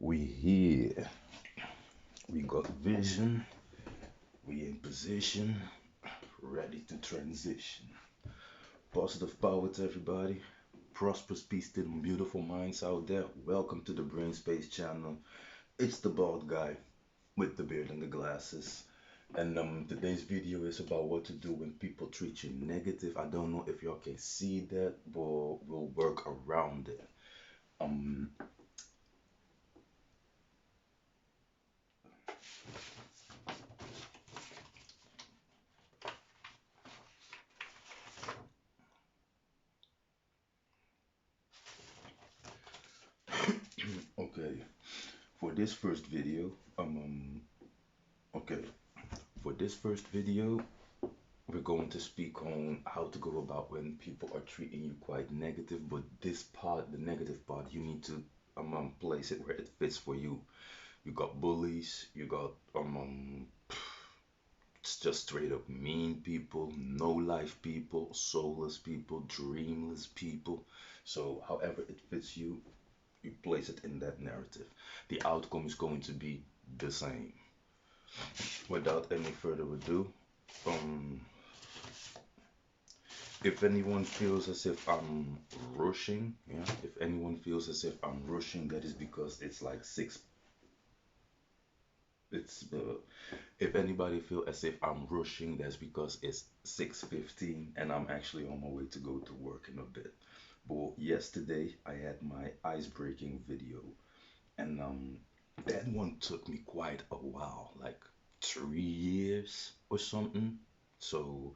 We here. We got vision. We in position. Ready to transition. Positive power to everybody. Prosperous peace to them beautiful minds out there. Welcome to the Brain Space channel. It's the bald guy with the beard and the glasses. And today's video is about what to do when people treat you negative. I don't know if y'all can see that, but we'll work around it. Um, okay. For this first video, okay. For this first video, we're going to speak on how to go about when people are treating you quite negative, but this part, the negative part, you need to place it where it fits for you. You got bullies, you got it's just straight up mean people, no life people, soulless people, dreamless people. So however it fits you, you place it in that narrative. The outcome is going to be the same. Without any further ado, um, if anyone feels as if I'm rushing, yeah, if anyone feels as if I'm rushing, that is because it's like six. It's if anybody feel as if I'm rushing, that's because it's 6:15 and I'm actually on my way to go to work in a bit. But yesterday I had my ice breaking video, and that one took me quite a while, like 3 years or something. So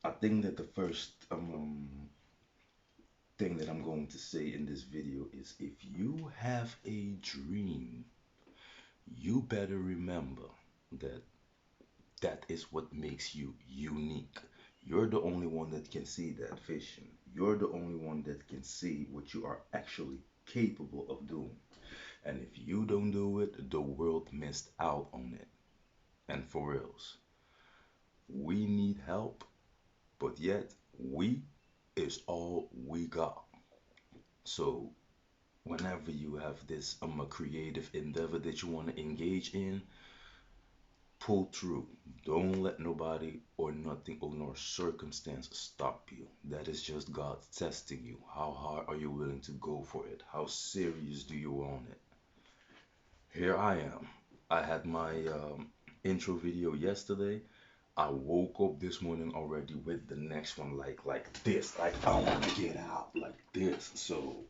I think that the first thing that I'm going to say in this video is if you have a dream, you better remember that that is what makes you unique. You're the only one that can see that vision. You're the only one that can see what you are actually capable of doing. And if you don't do it, the world missed out on it. And for reals, we need help, but yet we is all we got. So whenever you have this a creative endeavor that you want to engage in, pull through. Don't let nobody or nothing or nor circumstance stop you. That is just God testing you. How hard are you willing to go for it? How serious do you want it? Here I am. I had my intro video yesterday. I woke up this morning already with the next one like this. Like I want to get out like this. So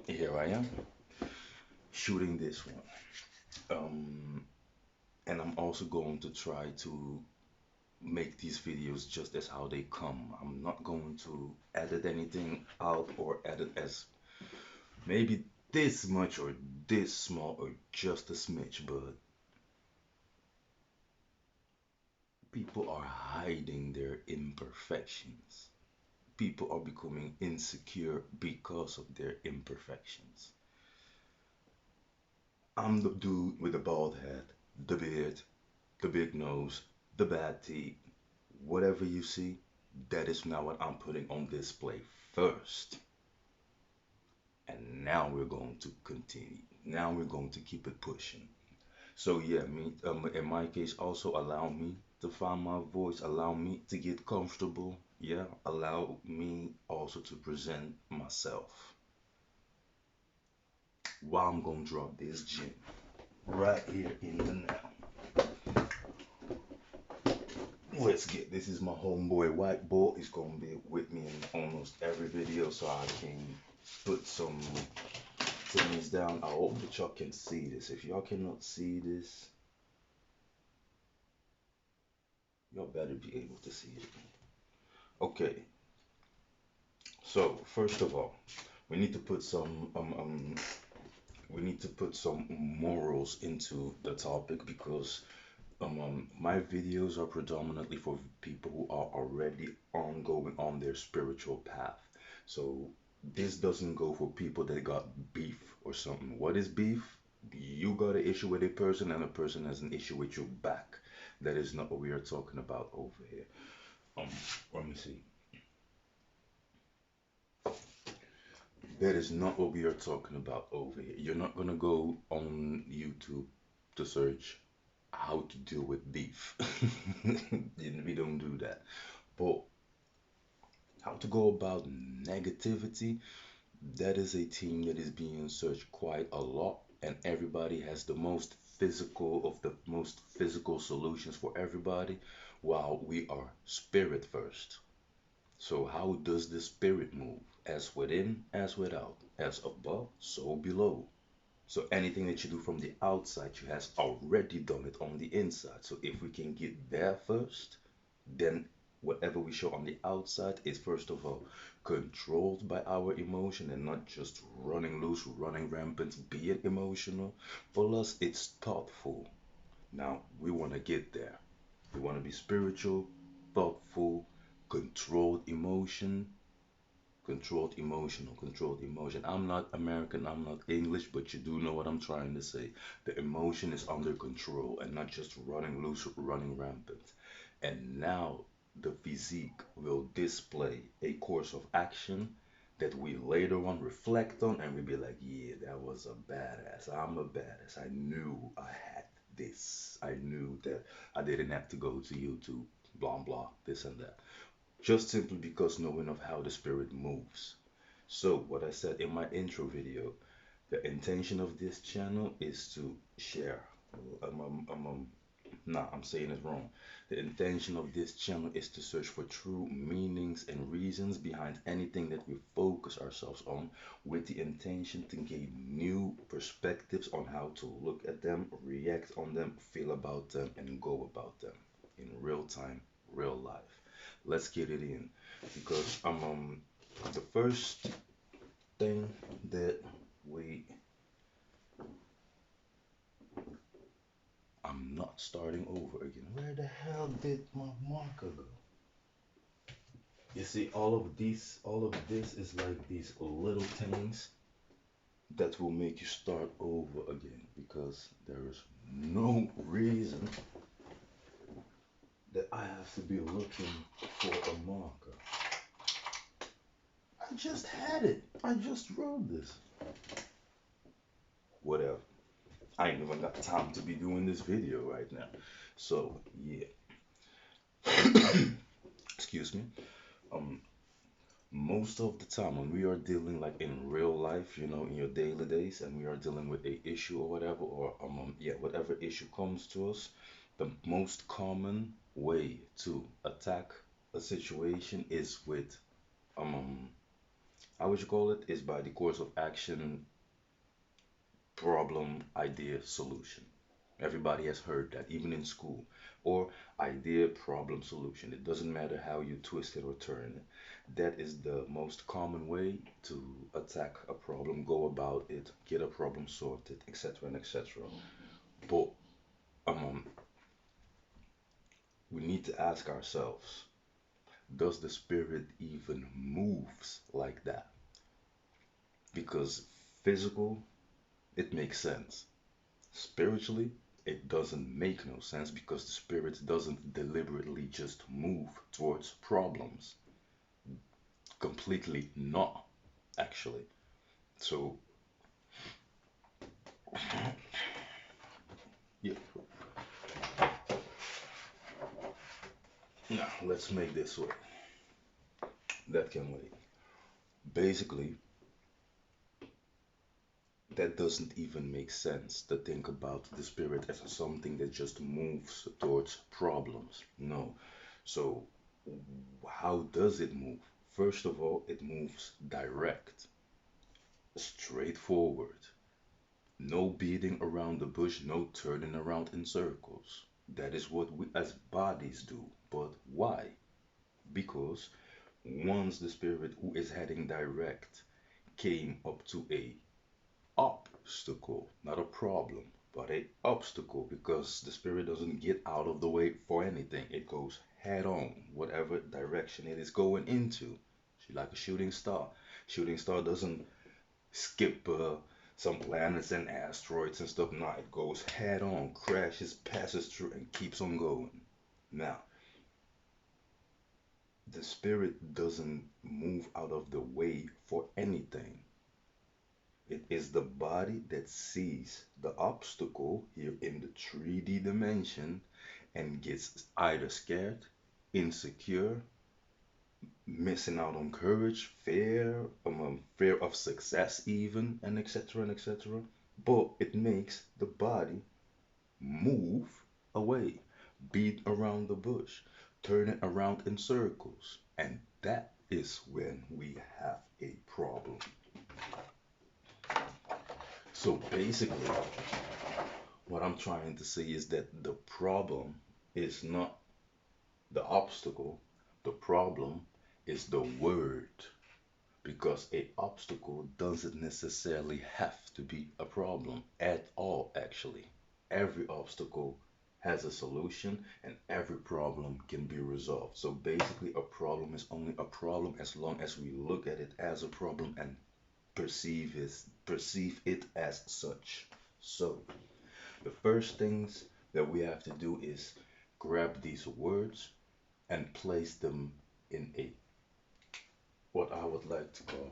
here I am shooting this one. Um, and I'm also going to try to make these videos just as how they come. I'm not going to edit anything out or edit as maybe this much or this small or just a smidge, but people are hiding their imperfections. People are becoming insecure because of their imperfections. I'm the dude with the bald head, the beard, the big nose, the bad teeth. Whatever you see, that is now what I'm putting on display first. And now we're going to continue. Now we're going to keep it pushing. So yeah, me in my case, also allow me to find my voice, allow me to get comfortable. Yeah, allow me also to present myself. While I'm gonna drop this gem right here in the now. Let's get this is my homeboy White Boy. He's gonna be with me in almost every video so I can put some things down. I hope that y'all can see this. If y'all cannot see this, y'all better be able to see it. Okay, so first of all, we need to put some we need to put some morals into the topic because my videos are predominantly for people who are already ongoing on their spiritual path. So this doesn't go for people that got beef or something. What is beef? You got an issue with a person and a person has an issue with you back. That is not what we are talking about over here. Um, Let me see. That is not what we are talking about over here. You're not gonna go on YouTube to search how to deal with beef. We don't do that. But how to go about negativity, that is a theme that is being searched quite a lot, and everybody has the most physical solutions for everybody, while we are spirit first. So, how does the spirit move? As within, as without, as above, so below. So, anything that you do from the outside, you has already done it on the inside. So, if we can get there first, then whatever we show on the outside is first of all controlled by our emotion and not just running loose, running rampant, being emotional. For us, it's thoughtful. Now, we want to get there. We want to be spiritual, thoughtful, controlled emotion, controlled emotion. I'm not American, I'm not English, but you do know what I'm trying to say. The emotion is under control and not just running loose, running rampant. And now the physique will display a course of action that we later on reflect on and we be like, yeah, that was a badass. I'm a badass. I knew I had this. I knew that I didn't have to go to YouTube, blah, blah, this and that, just simply because knowing of how the spirit moves. So, what I said in my intro video, the intention of this channel is to share. Um, um, um, um, nah, I'm saying it wrong. The intention of this channel is to search for true meanings and reasons behind anything that we focus ourselves on, with the intention to gain new perspectives on how to look at them, react on them, feel about them, and go about them in real time, real life. Let's get it in because the first thing that we I'm not starting over again. Where the hell did my marker go? You see, all of this is like these little things that will make you start over again because there is no reason that I have to be looking for a marker. I just had it. I just wrote this. Whatever. I ain't even got time to be doing this video right now. So, yeah. Excuse me. Um, most of the time when we are dealing like in real life, in your daily days, and we are dealing with a issue or whatever, or yeah, whatever issue comes to us, the most common way to attack a situation is with how would you call it? Is by the course of action, problem, idea, solution. Everybody has heard that, even in school. Or idea, problem, solution. It doesn't matter how you twist it or turn it. That is the most common way to attack a problem, go about it, get a problem sorted, etc. and etc. But um, we need to ask ourselves, does the spirit even moves like that? Because physical, it makes sense. Spiritually, it doesn't make no sense because the spirit doesn't deliberately just move towards problems. Completely not, actually. So, yeah, now let's make this way. That can wait. Basically, that doesn't even make sense to think about the spirit as something that just moves towards problems. No. So, how does it move? First of all, it moves direct, straightforward. No beating around the bush, no turning around in circles. That is what we as bodies do. But why? Because once the spirit who is heading direct came up to a obstacle, not a problem, but a obstacle, because the spirit doesn't get out of the way for anything. It goes head on, whatever direction it is going into. She's like a shooting star. Shooting star doesn't skip some planets and asteroids and stuff. No, it goes head on, crashes, passes through, and keeps on going. Now, the spirit doesn't move out of the way for anything. It is the body that sees the obstacle here in the 3D dimension and gets either scared, insecure, missing out on courage, fear of success, even, and etc. and etc. But it makes the body move away, beat around the bush, turn it around in circles. And that is when we have a problem. So basically, what I'm trying to say is that the problem is not the obstacle, the problem is the word. Because a obstacle doesn't necessarily have to be a problem at all, actually. Every obstacle has a solution and every problem can be resolved. So basically, a problem is only a problem as long as we look at it as a problem and perceive it as such. So the first things that we have to do is grab these words and place them in a what I would like to call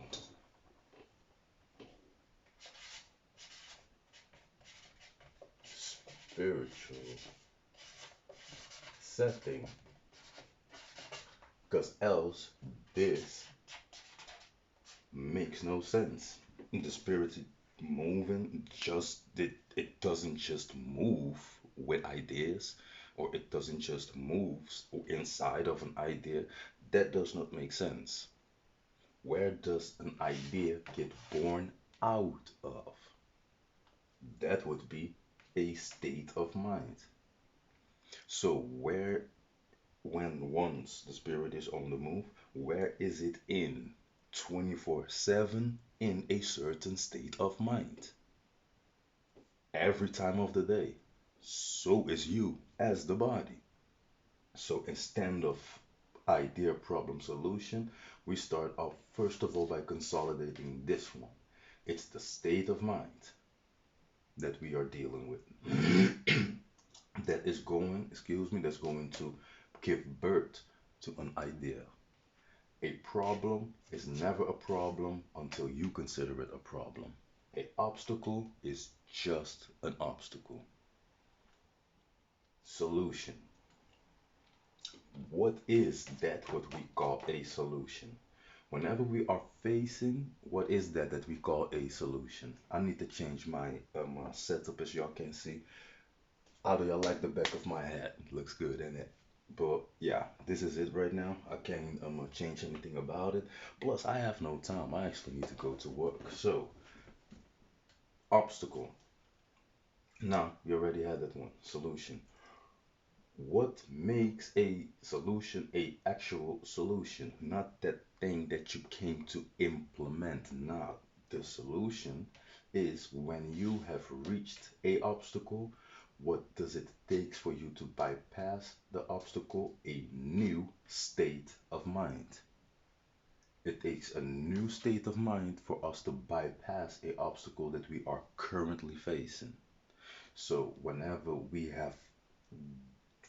spiritual setting, because else this makes no sense. The spirit moving just it doesn't just move with ideas, or it doesn't just move inside of an idea. That does not make sense. Where does an idea get born out of? That would be a state of mind. So where when once the spirit is on the move, where is it in 24/7 in a certain state of mind? Every time of the day. So is you as the body. So instead of idea, problem, solution, we start off first of all by consolidating this one. It's the state of mind that we are dealing with. That is going, excuse me, that's going to give birth to an idea. A problem is never a problem until you consider it a problem. A obstacle is just an obstacle. Solution. What is that what we call a solution? Whenever we are facing, what is that we call a solution? I need to change my setup as y'all can see. How do y'all like the back of my hat? Looks good, isn't it? But yeah, this is it right now. I can't change anything about it. Plus, I have no time. I actually need to go to work. So, obstacle. Now, you already had that one. Solution. What makes a solution a actual solution? Not that thing that you came to implement. Now, the solution is when you have reached a obstacle, what does it take for you to bypass the obstacle? A new state of mind. It takes a new state of mind for us to bypass a obstacle that we are currently facing. So whenever we have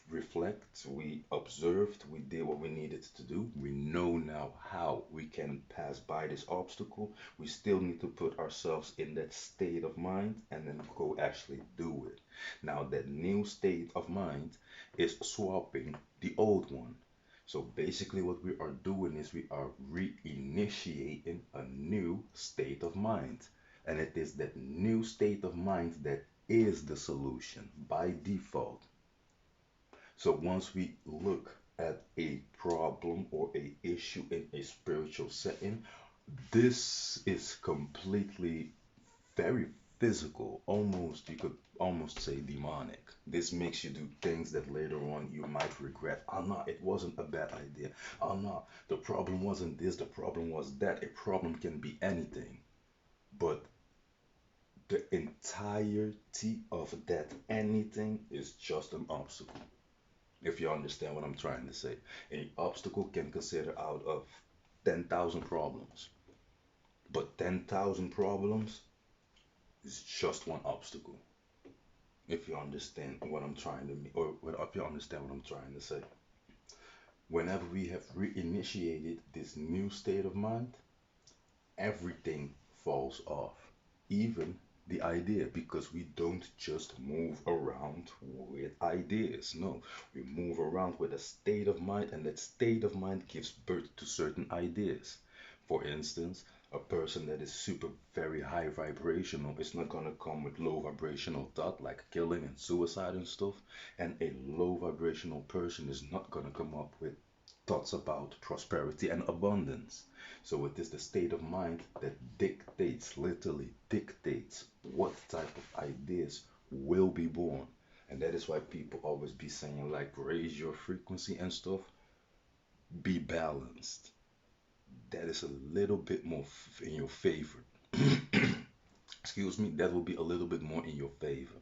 reflect, we observed, we did what we needed to do. We know now how we can pass by this obstacle. We still need to put ourselves in that state of mind and then go actually do it. Now, that new state of mind is swapping the old one. So basically, what we are doing is we are reinitiating a new state of mind. And it is that new state of mind that is the solution by default. So once we look at a problem or a issue in a spiritual setting, this is completely very physical, almost you could almost say demonic. This makes you do things that later on you might regret. Oh no, it wasn't a bad idea. Oh no, the problem wasn't this, the problem was that. A problem can be anything. But the entirety of that anything is just an obstacle. If you understand what I'm trying to say. An obstacle can consider out of 10,000 problems, but 10,000 problems is just one obstacle. If you understand what I'm trying to mean, or if you understand what I'm trying to say. Whenever we have reinitiated this new state of mind, everything falls off. even the idea, because we don't just move around with ideas. No, we move around with a state of mind, and that state of mind gives birth to certain ideas. For instance, a person that is super very high vibrational is not gonna come with low vibrational thought like killing and suicide and stuff, and a low vibrational person is not gonna come up with thoughts about prosperity and abundance. So it is the state of mind that dictates, literally dictates what type of ideas will be born. And that is why people always be saying like raise your frequency and stuff, be balanced. That is a little bit more in your favor. Excuse me, that will be a little bit more in your favor.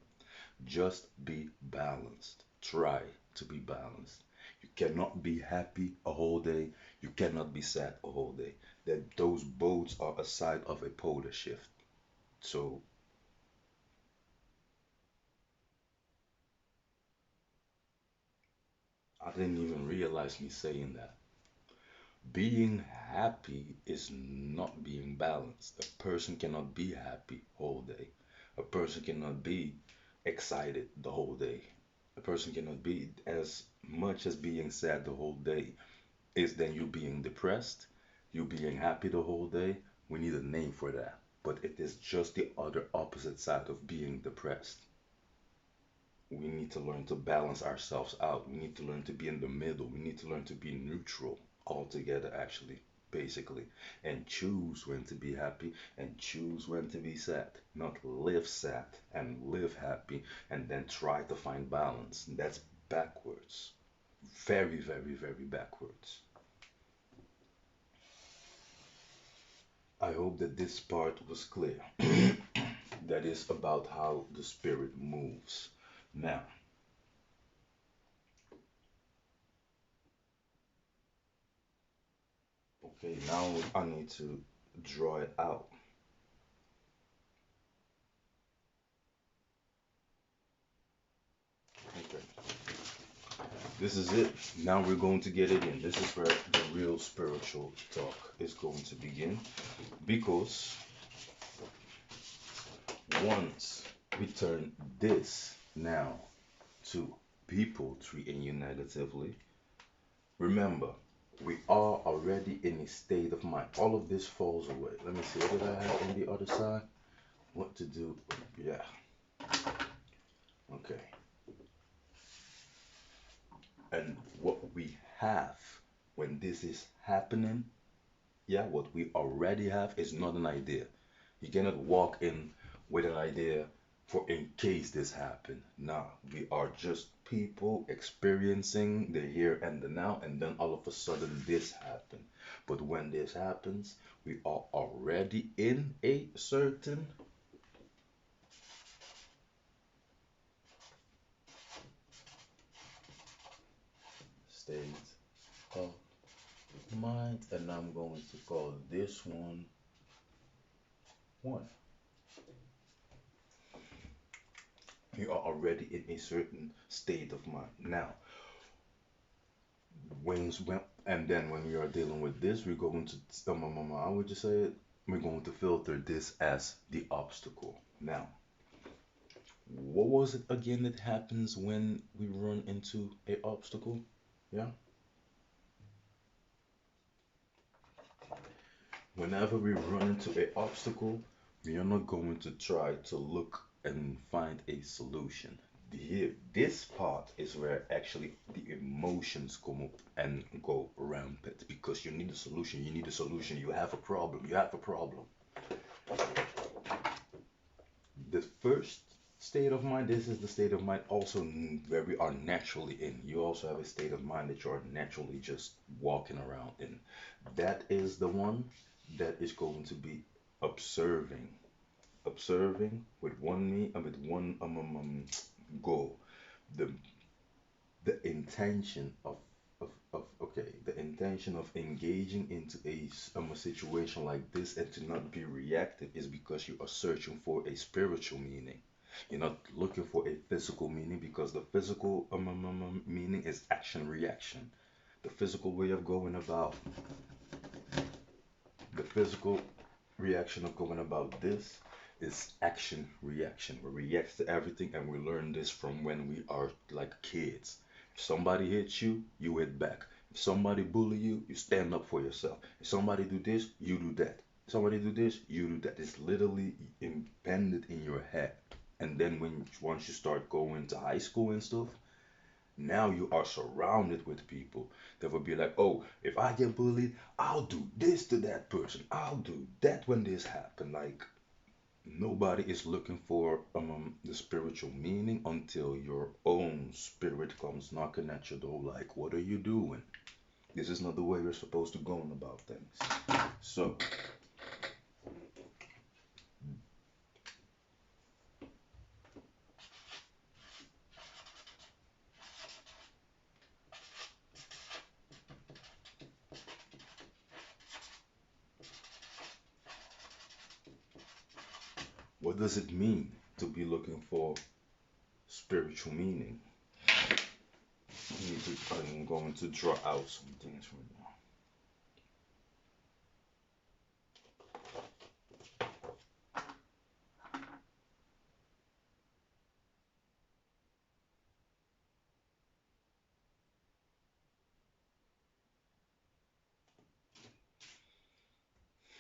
Just be balanced. Try to be balanced. You cannot be happy a whole day. You cannot be sad a whole day. That those boats are a side of a polar shift. So I didn't even realize me saying that. Being happy is not being balanced. A person cannot be happy whole day. A person cannot be excited the whole day. A person cannot be as much as being sad the whole day is then you being depressed, you being happy the whole day. We need a name for that. But it is just the other opposite side of being depressed. We need to learn to balance ourselves out. We need to learn to be in the middle. We need to learn to be neutral altogether, actually, basically, and choose when to be happy and choose when to be sad. Not live sad and live happy and then try to find balance. That's backwards. Very, very, very backwards. I hope that this part was clear. That is about how the spirit moves. Now, okay, now I need to draw it out. Okay, this is it. Now we're going to get it in. This is where the real spiritual talk is going to begin. Because once we turn this now to people treating you negatively, remember, we are already in a state of mind. All of this falls away. Let me see, what did I have on the other side? What to do? Yeah, okay. And what we have when this is happening, yeah, what we already have is not an idea. You cannot walk in with an idea for in case this happen. Nah, we are just people experiencing the here and the now, and then all of a sudden this happen. But when this happens, we are already in a certain state of mind, and I'm going to call this one one. You are already in a certain state of mind. Now, when and then when we are dealing with this, we're going to I would just say it, we're going to filter this as the obstacle. Now, what was it again that happens when we run into a obstacle? Yeah, whenever we run into a obstacle, we are not going to try to look and find a solution. Here, this part is where actually the emotions come up and go rampant because you need a solution. You need a solution. You have a problem. You have a problem. The first state of mind, this is the state of mind also where we are naturally in. You also have a state of mind that you are naturally just walking around in. That is the one that is going to be observing, observing with one me and with one goal. The the intention of okay, the intention of engaging into a situation like this and to not be reactive is because you are searching for a spiritual meaning. You're not looking for a physical meaning because the physical meaning is action reaction. The physical way of going about, the physical reaction of going about this is action reaction. We react to everything, and we learn this from when we are like kids. If somebody hits you, you hit back. If somebody bully you, you stand up for yourself. If somebody do this, you do that. If somebody do this, you do that. It's literally embedded in your head. And then once you start going to high school and stuff, now you are surrounded with people that will be like, oh, if I get bullied, I'll do this to that person. I'll do that when this happen. Like nobody is looking for the spiritual meaning until your own spirit comes knocking at your door. Like, what are you doing? This is not the way you're supposed to go on about things. So, what does it mean to be looking for spiritual meaning? I'm going to draw out some things right now.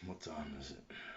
What time is it?